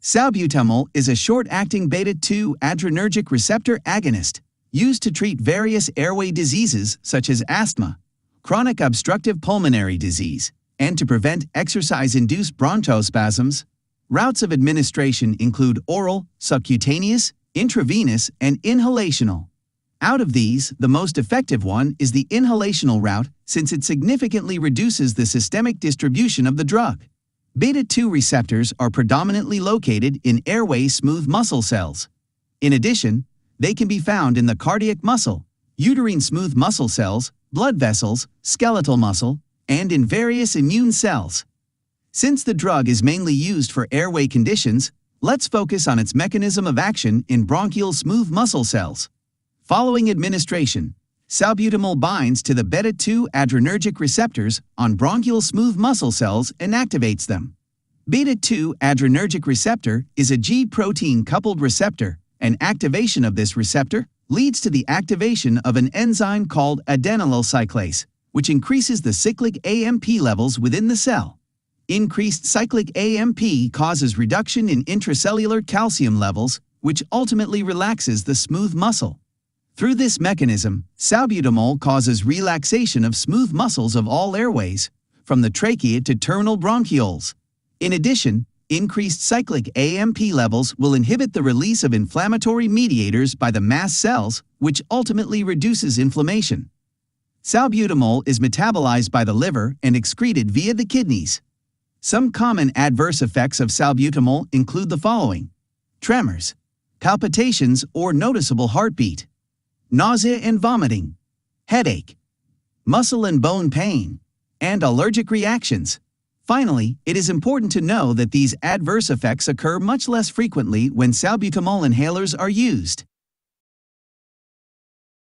Salbutamol is a short-acting beta-2 adrenergic receptor agonist used to treat various airway diseases such as asthma, chronic obstructive pulmonary disease, and to prevent exercise-induced bronchospasms. Routes of administration include oral, subcutaneous, intravenous, and inhalational. Out of these, the most effective one is the inhalational route since it significantly reduces the systemic distribution of the drug. Beta-2 receptors are predominantly located in airway smooth muscle cells. In addition, they can be found in the cardiac muscle, uterine smooth muscle cells, blood vessels, skeletal muscle, and in various immune cells. Since the drug is mainly used for airway conditions, let's focus on its mechanism of action in bronchial smooth muscle cells. Following administration, salbutamol binds to the beta-2 adrenergic receptors on bronchial smooth muscle cells and activates them. Beta-2 adrenergic receptor is a G-protein-coupled receptor, and activation of this receptor leads to the activation of an enzyme called adenylyl cyclase, which increases the cyclic AMP levels within the cell. Increased cyclic AMP causes reduction in intracellular calcium levels, which ultimately relaxes the smooth muscle. Through this mechanism, salbutamol causes relaxation of smooth muscles of all airways, from the trachea to terminal bronchioles. In addition, increased cyclic AMP levels will inhibit the release of inflammatory mediators by the mast cells, which ultimately reduces inflammation. Salbutamol is metabolized by the liver and excreted via the kidneys. Some common adverse effects of salbutamol include the following: tremors, palpitations or noticeable heartbeat, nausea and vomiting, headache, muscle and bone pain, and allergic reactions. Finally, it is important to know that these adverse effects occur much less frequently when salbutamol inhalers are used.